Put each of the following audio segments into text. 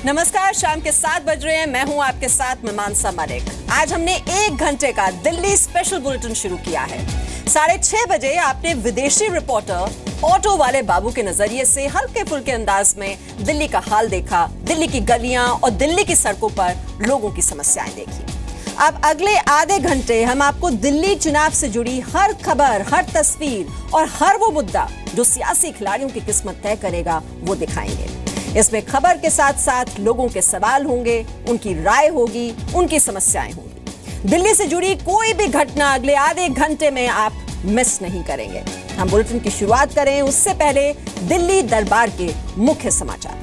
नमस्कार, शाम के 7 बज रहे हैं। मैं हूं आपके साथ मानसा मलिक। आज हमने 1 घंटे का दिल्ली स्पेशल बुलेटिन शुरू किया है। 6:30 बजे आपने विदेशी रिपोर्टर ऑटो वाले बाबू के नजरिए से हल्के फुल्के अंदाज में दिल्ली का हाल देखा, दिल्ली की गलियां और दिल्ली की सड़कों पर लोगों की समस्याएं देखी। अब अगले आधे घंटे हम आपको दिल्ली चुनाव से जुड़ी हर खबर, हर तस्वीर और हर वो मुद्दा जो सियासी खिलाड़ियों की किस्मत तय करेगा वो दिखाएंगे। इसमें खबर के साथ साथ लोगों के सवाल होंगे, उनकी राय होगी, उनकी समस्याएं होंगी। दिल्ली से जुड़ी कोई भी घटना अगले आधे घंटे में आप मिस नहीं करेंगे। हम बुलेटिन की शुरुआत करें उससे पहले दिल्ली दरबार के मुख्य समाचार।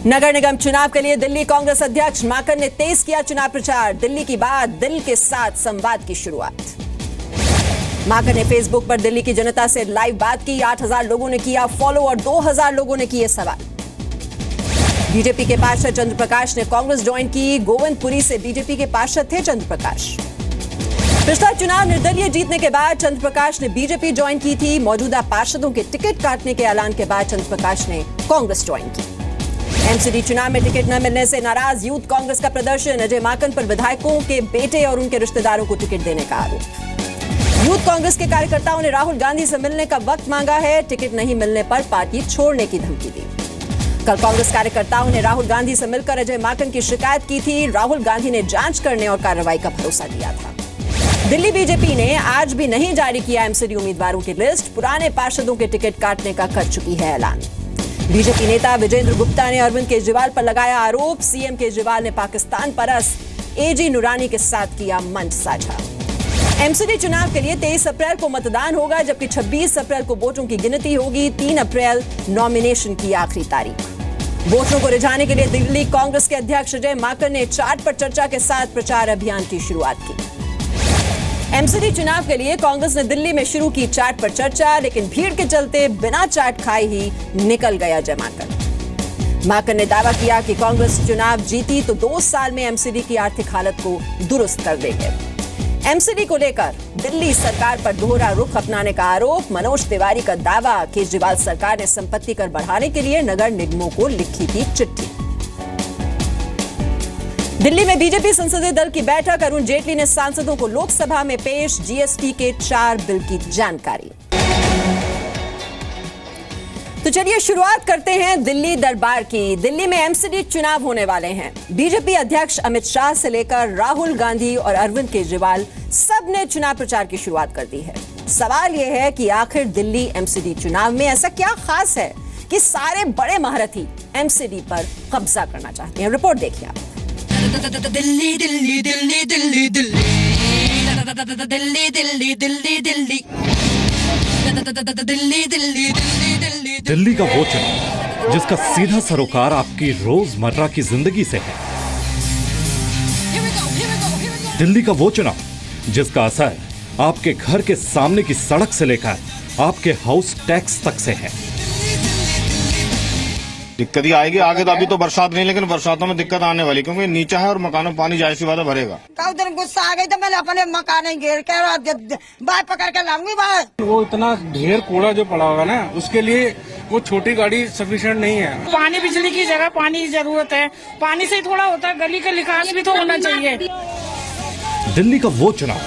नगर निगम चुनाव के लिए दिल्ली कांग्रेस अध्यक्ष माकन ने तेज किया चुनाव प्रचार। दिल्ली की बात, दिल के साथ संवाद की शुरुआत। माकन ने फेसबुक पर दिल्ली की जनता से लाइव बात की। 8,000 लोगों ने किया फॉलो और 2,000 लोगों ने किए सवाल। बीजेपी के पार्षद चंद्र प्रकाश ने कांग्रेस ज्वाइन की। गोविंदपुरी से बीजेपी के पार्षद थे चंद्र प्रकाश। पिछला चुनाव निर्दलीय जीतने के बाद चंद्र प्रकाश ने बीजेपी ज्वाइन की थी। मौजूदा पार्षदों के टिकट काटने के ऐलान के बाद चंद्र प्रकाश ने कांग्रेस ज्वाइन की। एमसीडी चुनाव में टिकट न मिलने से नाराज यूथ कांग्रेस का प्रदर्शन। अजय माकन पर विधायकों के बेटे और उनके रिश्तेदारों को टिकट देने का आरोप। यूथ कांग्रेस के कार्यकर्ताओं ने राहुल गांधी से मिलने का वक्त मांगा है। टिकट नहीं मिलने पर पार्टी छोड़ने की धमकी दी। कल कांग्रेस कार्यकर्ताओं ने राहुल गांधी से मिलकर अजय माकन की शिकायत की थी। राहुल गांधी ने जांच करने और कार्रवाई का भरोसा दिया था। दिल्ली बीजेपी ने आज भी नहीं जारी किया एमसीडी उम्मीदवारों की लिस्ट। पुराने पार्षदों के टिकट काटने का कर चुकी है ऐलान। बीजेपी नेता विजेंद्र गुप्ता ने अरविंद केजरीवाल पर लगाया आरोप। सीएम केजरीवाल ने पाकिस्तान परस्त एजी नुरानी के साथ किया मंच साझा। एमसीडी चुनाव के लिए 23 अप्रैल को मतदान होगा, जबकि 26 अप्रैल को वोटों की गिनती होगी। 3 अप्रैल नॉमिनेशन की आखिरी तारीख। वोटरों को रिझाने के लिए दिल्ली कांग्रेस के अध्यक्ष अजय माकन ने चाट पर चर्चा के साथ प्रचार अभियान की शुरुआत की। एमसीडी चुनाव के लिए कांग्रेस ने दिल्ली में शुरू की चाट पर चर्चा, लेकिन भीड़ के चलते बिना चाट खाए ही निकल गया अजय माकन। माकन ने दावा किया कि कांग्रेस चुनाव जीती तो 2 साल में एमसीडी की आर्थिक हालत को दुरुस्त कर देंगे। एमसीडी को लेकर दिल्ली सरकार पर दोहरा रुख अपनाने का आरोप। मनोज तिवारी का दावा, केजरीवाल सरकार ने संपत्ति कर बढ़ाने के लिए नगर निगमों को लिखी थी चिट्ठी। दिल्ली में बीजेपी संसदीय दल की बैठक। अरुण जेटली ने सांसदों को लोकसभा में पेश जीएसटी के 4 बिल की जानकारी। तो चलिए शुरुआत करते हैं दिल्ली दरबार की। दिल्ली में एमसीडी चुनाव होने वाले हैं। बीजेपी अध्यक्ष अमित शाह से लेकर राहुल गांधी और अरविंद केजरीवाल सब ने चुनाव प्रचार की शुरुआत कर दी है। सवाल यह है कि आखिर दिल्ली एमसीडी चुनाव में ऐसा क्या खास है कि सारे बड़े महारथी एमसीडी पर कब्जा करना चाहते हैं। रिपोर्ट देखिए आप। दिल्ली दिल्ली दिल्ली दिल्ली दिल्ली दिल्ली दिल्ली दिल्ली दिल्ली दिल्ली दिल्ली दिल्ली। दिल्ली का वो चुनाव जिसका सीधा सरोकार आपकी रोजमर्रा की जिंदगी से है। दिल्ली का वो चुनाव जिसका असर आपके घर के सामने की सड़क से लेकर आपके हाउस टैक्स तक से है। दिक्कत ही आएगी आगे। तो अभी तो बरसात नहीं, लेकिन बरसातों में दिक्कत आने वाली, क्योंकि नीचा है और मकानों में पानी जाहिर सी बात है भरेगा। कब दिन गुस्सा आ गई तो मैंने अपने मकान घेर के बाय पकड़ के लाऊंगी बाय। वो इतना ढेर कूड़ा जो पड़ा होगा ना, उसके लिए वो छोटी गाड़ी सफिशिएंट नहीं है। पानी बिजली की जगह पानी की जरूरत है। पानी से ही थोड़ा होता है, गली का विकास भी तो होना चाहिए। दिल्ली का वो चुनाव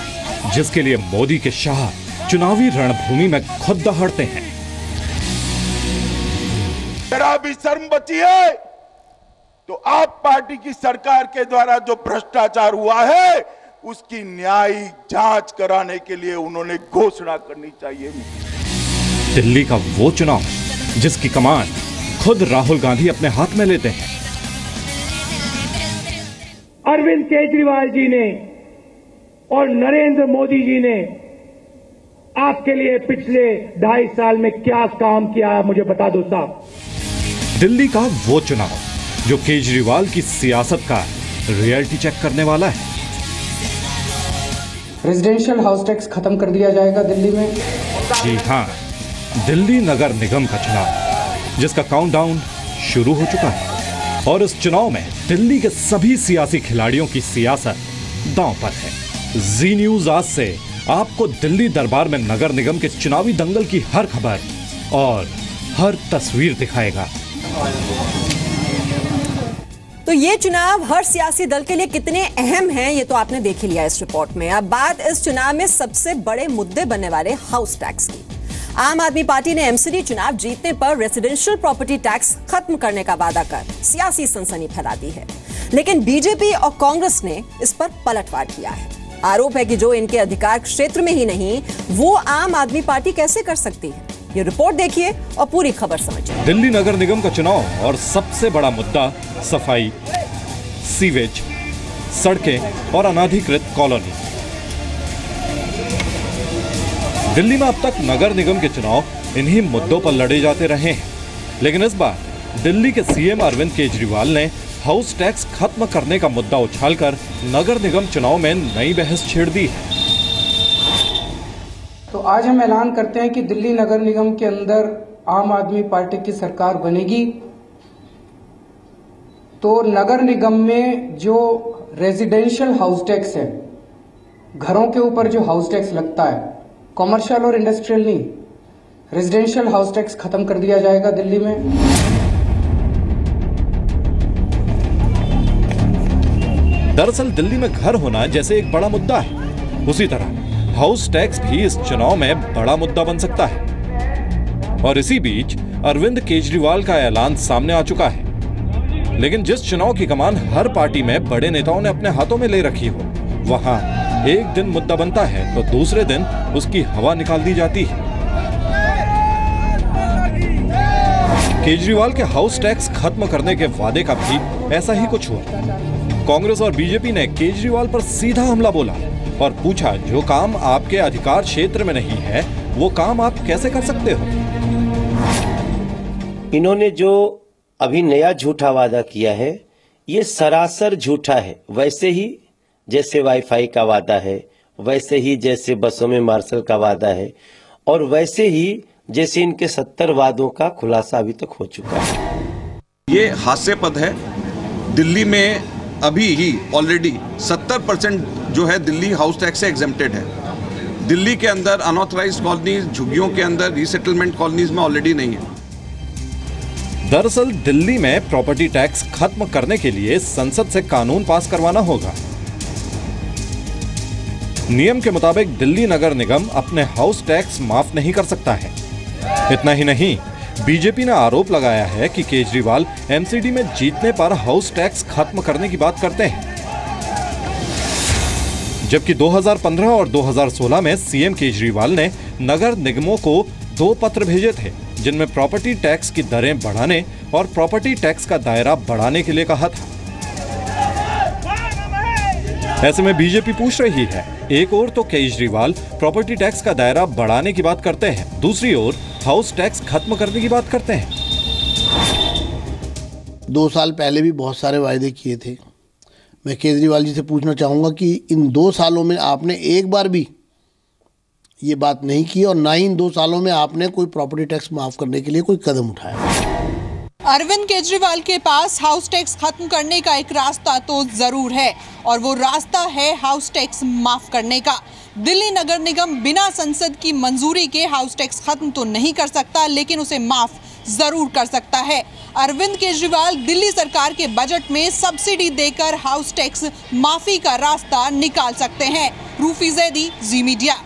जिसके लिए मोदी के शाह चुनावी रणभूमि में खुद दहाड़ते हैं। जरा भी शर्म बची है तो आप पार्टी की सरकार के द्वारा जो भ्रष्टाचार हुआ है उसकी न्यायिक जांच कराने के लिए उन्होंने घोषणा करनी चाहिए। दिल्ली का वो चुनाव जिसकी कमान खुद राहुल गांधी अपने हाथ में लेते हैं। अरविंद केजरीवाल जी ने और नरेंद्र मोदी जी ने आपके लिए पिछले 2.5 साल में क्या काम किया है मुझे बता दो साहब। दिल्ली का वो चुनाव जो केजरीवाल की सियासत का रियलिटी चेक करने वाला है। रेजिडेंशियल हाउस टैक्स खत्म कर दिया जाएगा दिल्ली में। जी हां, दिल्ली नगर निगम का चुनाव जिसका काउंटडाउन शुरू हो चुका है और इस चुनाव में दिल्ली के सभी सियासी खिलाड़ियों की सियासत दांव पर है। जी न्यूज आज से आपको दिल्ली दरबार में नगर निगम के चुनावी दंगल की हर खबर और हर तस्वीर दिखाएगा। तो ये चुनाव हर सियासी दल के लिए कितने अहम हैं, ये तो आपने देख ही लिया इस रिपोर्ट में। अब बात इस चुनाव में सबसे बड़े मुद्दे बनने वाले हाउस टैक्स की। आम आदमी पार्टी ने एमसीडी चुनाव जीतने पर रेजिडेंशियल प्रॉपर्टी टैक्स खत्म करने का वादा कर सियासी सनसनी फैला दी है, लेकिन बीजेपी और कांग्रेस ने इस पर पलटवार किया है। आरोप है कि जो इनके अधिकार क्षेत्र में ही नहीं, वो आम आदमी पार्टी कैसे कर सकती है। ये रिपोर्ट देखिए और पूरी खबर समझिए। दिल्ली नगर निगम का चुनाव और सबसे बड़ा मुद्दा सफाई, सीवेज, सड़कें और अनाधिकृत कॉलोनी। दिल्ली में अब तक नगर निगम के चुनाव इन्हीं मुद्दों पर लड़े जाते रहे हैं, लेकिन इस बार दिल्ली के सीएम अरविंद केजरीवाल ने हाउस टैक्स खत्म करने का मुद्दा उछालकर नगर निगम चुनाव में नई बहस छेड़ दी है। तो आज हम ऐलान करते हैं कि दिल्ली नगर निगम के अंदर आम आदमी पार्टी की सरकार बनेगी तो नगर निगम में जो रेजिडेंशियल हाउस टैक्स है, घरों के ऊपर जो हाउस टैक्स लगता है, कॉमर्शियल और इंडस्ट्रियल नहीं, रेजिडेंशियल हाउस टैक्स खत्म कर दिया जाएगा दिल्ली में। दरअसल दिल्ली में घर होना जैसे एक बड़ा मुद्दा है, उसी तरह हाउस टैक्स भी इस चुनाव में बड़ा मुद्दा बन सकता है। और इसी बीच अरविंद केजरीवाल का ऐलान सामने आ चुका है, लेकिन जिस चुनाव की कमान हर पार्टी में बड़े नेताओं ने अपने हाथों में ले रखी हो, वहां एक दिन मुद्दा बनता है तो दूसरे दिन उसकी हवा निकाल दी जाती है। केजरीवाल के हाउस टैक्स खत्म करने के वादे का भी ऐसा ही कुछ हुआ। कांग्रेस और बीजेपी ने केजरीवाल पर सीधा हमला बोला और पूछा, जो काम आपके अधिकार क्षेत्र में नहीं है वो काम आप कैसे कर सकते हो। इन्होंने जो अभी नया झूठा वादा किया है ये सरासर झूठा है। वैसे ही जैसे वाईफाई का वादा है, वैसे ही जैसे बसों में मार्शल का वादा है, और वैसे ही जैसे इनके 70 वादों का खुलासा अभी तक हो चुका है। ये हास्यास्पद है। दिल्ली में अभी ही ऑलरेडी 70% जो है दिल्ली हाउस टैक्स से एग्जेम्प्टेड है। दिल्ली के अंदर अनऑथराइज्ड कॉलोनीज, झुग्गियों के अंदर रीसेटलमेंट कॉलोनीज में ऑलरेडी नहीं है। दरअसल दिल्ली में प्रॉपर्टी टैक्स खत्म करने के लिए संसद से कानून पास करवाना होगा। नियम के मुताबिक दिल्ली नगर निगम अपने हाउस टैक्स माफ नहीं कर सकता है। इतना ही नहीं, बीजेपी ने आरोप लगाया है कि केजरीवाल एमसीडी में जीतने पर हाउस टैक्स खत्म करने की बात करते हैं, जबकि 2015 और 2016 में सीएम केजरीवाल ने नगर निगमों को 2 पत्र भेजे थे जिनमें प्रॉपर्टी टैक्स की दरें बढ़ाने और प्रॉपर्टी टैक्स का दायरा बढ़ाने के लिए कहा था। ऐसे में बीजेपी पूछ रही है, एक ओर तो केजरीवाल प्रॉपर्टी टैक्स का दायरा बढ़ाने की बात करते हैं, दूसरी ओर हाउस टैक्स खत्म करने की बात करते हैं। 2 साल पहले भी बहुत सारे वायदे किए थे। मैं केजरीवाल जी से पूछना चाहूँगा कि इन 2 सालों में आपने एक बार भी ये बात नहीं की और ना ही इन 2 सालों में आपने कोई प्रॉपर्टी टैक्स माफ करने के लिए कोई कदम उठाया। अरविंद केजरीवाल के पास हाउस टैक्स खत्म करने का एक रास्ता तो जरूर है और वो रास्ता है हाउस टैक्स माफ करने का। दिल्ली नगर निगम बिना संसद की मंजूरी के हाउस टैक्स खत्म तो नहीं कर सकता, लेकिन उसे माफ जरूर कर सकता है। अरविंद केजरीवाल दिल्ली सरकार के बजट में सब्सिडी देकर हाउस टैक्स माफी का रास्ता निकाल सकते हैं। रूफी जैदी, जी मीडिया।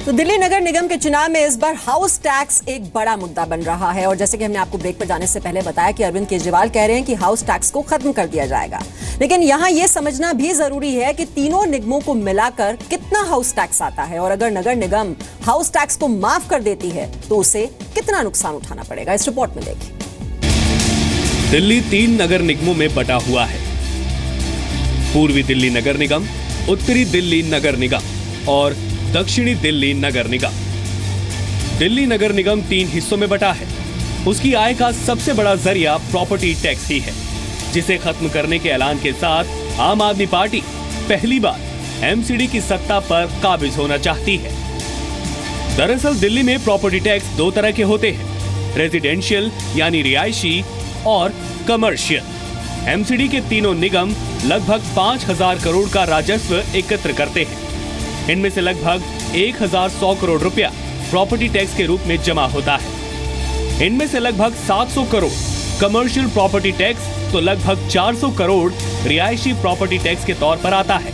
तो दिल्ली नगर निगम के चुनाव में इस बार हाउस टैक्स एक बड़ा मुद्दा बन रहा है और जैसे कि हमने आपको ब्रेक पर जाने से पहले बताया कि अरविंद केजरीवाल कह रहे हैं कि हाउस टैक्स को खत्म कर दिया जाएगा, लेकिन यहां यह समझना भी जरूरी है कि तीनों निगमों को मिलाकर कितना हाउस टैक्स आता है और अगर नगर निगम हाउस टैक्स को माफ कर देती है तो उसे कितना नुकसान उठाना पड़ेगा। इस रिपोर्ट में देखिए। दिल्ली 3 नगर निगमों में बटा हुआ है। पूर्वी दिल्ली नगर निगम, उत्तरी दिल्ली नगर निगम और दक्षिणी दिल्ली नगर निगम। दिल्ली नगर निगम 3 हिस्सों में बटा है। उसकी आय का सबसे बड़ा जरिया प्रॉपर्टी टैक्स ही है, जिसे खत्म करने के ऐलान के साथ आम आदमी पार्टी पहली बार एमसीडी की सत्ता पर काबिज होना चाहती है। दरअसल दिल्ली में प्रॉपर्टी टैक्स 2 तरह के होते हैं, रेजिडेंशियल यानी रिहायशी और कमर्शियल। एमसीडी के तीनों निगम लगभग 5,000 करोड़ का राजस्व एकत्र करते हैं। इनमें से लगभग 1,100 करोड़ रुपया प्रॉपर्टी टैक्स के रूप में जमा होता है। इनमें से लगभग 700 करोड़ कमर्शियल प्रॉपर्टी टैक्स तो लगभग 400 करोड़ रिहायशी प्रॉपर्टी टैक्स के तौर पर आता है।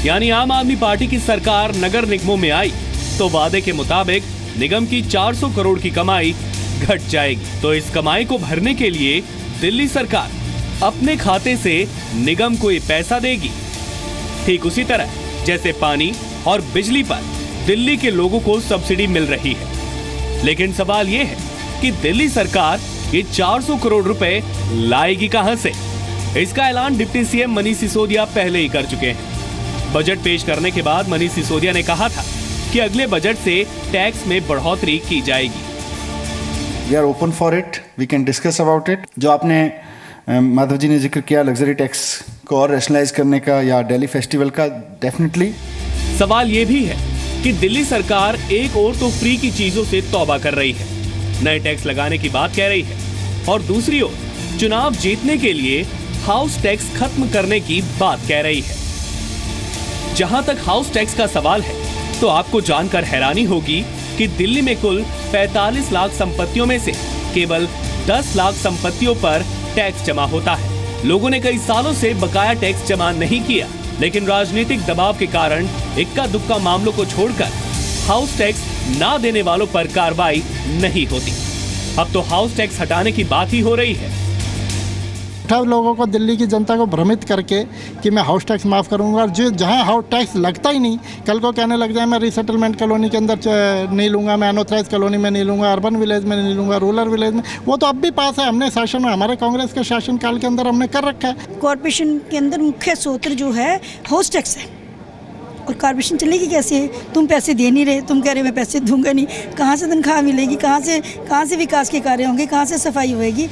यानी आम आदमी पार्टी की सरकार नगर निगमों में आई तो वादे के मुताबिक निगम की 400 करोड़ की कमाई घट जाएगी। तो इस कमाई को भरने के लिए दिल्ली सरकार अपने खाते से निगम को ये पैसा देगी। ठीक उसी तरह जैसे पानी और बिजली पर दिल्ली के लोगों को सब्सिडी मिल रही है। लेकिन सवाल ये है कि दिल्ली सरकार ये 400 करोड़ रुपए लाएगी कहां से? इसका ऐलान डिप्टी सीएम मनीष सिसोदिया पहले ही कर चुके हैं। बजट पेश करने के बाद मनीष सिसोदिया ने कहा था कि अगले बजट से टैक्स में बढ़ोतरी की जाएगी। We are open for it. We can discuss about it. जो आपने माधव जी ने जिक्र किया लग्जरी टैक्स को और रैशनलाइज करने का या दिल्ली फेस्टिवल का, डेफिनेटली। सवाल ये भी है कि दिल्ली सरकार एक और तो फ्री की चीजों से तौबा कर रही है, नए टैक्स लगाने की बात कह रही है, और दूसरी ओर चुनाव जीतने के लिए हाउस टैक्स खत्म करने की बात कह रही है। जहां तक हाउस टैक्स का सवाल है तो आपको जानकर हैरानी होगी कि दिल्ली में कुल 45 लाख संपत्तियों में से केवल 10 लाख संपत्तियों पर टैक्स जमा होता है। लोगों ने कई सालों से बकाया टैक्स जमा नहीं किया, लेकिन राजनीतिक दबाव के कारण इक्का दुक्का मामलों को छोड़कर हाउस टैक्स ना देने वालों पर कार्रवाई नहीं होती। अब तो हाउस टैक्स हटाने की बात ही हो रही है। लोगों को, दिल्ली की जनता को भ्रमित करके कि मैं हाउस टैक्स माफ़ करूंगा, और जो जहां हाउस टैक्स लगता ही नहीं, कल को कहने लग जाए मैं रीसेटलमेंट कॉलोनी के अंदर नहीं लूंगा, मैं अनऑथराइज कॉलोनी में नहीं लूंगा, अर्बन विलेज में नहीं लूंगा, रूरल विलेज में। वो तो अब भी पास है, हमने शासन में, हमारे कांग्रेस के शासनकाल के अंदर हमने कर रखा है। कॉर्पोरेशन के अंदर मुख्य सूत्र जो है हाउस टैक्स है, और कॉर्पोरेशन चलेगी कैसे? तुम पैसे दे नहीं रहे, तुम कह रहे मैं पैसे दूंगा नहीं, कहाँ से तनख्वाह मिलेगी, कहाँ से विकास के कार्य होंगे, कहाँ से सफाई होगी?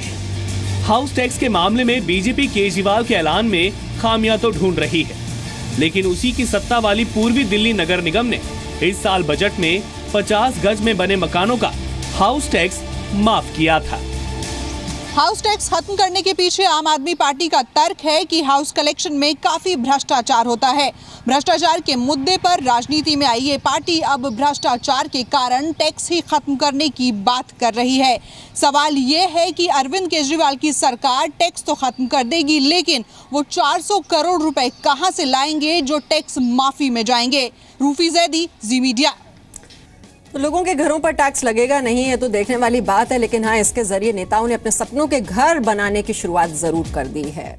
हाउस टैक्स के मामले में बीजेपी केजरीवाल के ऐलान में खामियां तो ढूंढ रही है, लेकिन उसी की सत्ता वाली पूर्वी दिल्ली नगर निगम ने इस साल बजट में 50 गज में बने मकानों का हाउस टैक्स माफ किया था। हाउस टैक्स खत्म करने के पीछे आम आदमी पार्टी का तर्क है कि हाउस कलेक्शन में काफी भ्रष्टाचार होता है। भ्रष्टाचार के मुद्दे पर राजनीति में आई ये पार्टी अब भ्रष्टाचार के कारण टैक्स ही खत्म करने की बात कर रही है। सवाल ये है कि अरविंद केजरीवाल की सरकार टैक्स तो खत्म कर देगी, लेकिन वो 400 करोड़ रुपए कहां से लाएंगे जो टैक्स माफी में जाएंगे? रूफी जैदी, जी मीडिया। तो लोगों के घरों पर टैक्स लगेगा नहीं है तो देखने वाली बात है, लेकिन हाँ, इसके जरिए नेताओं ने अपने सपनों के घर बनाने की शुरुआत जरूर कर दी है।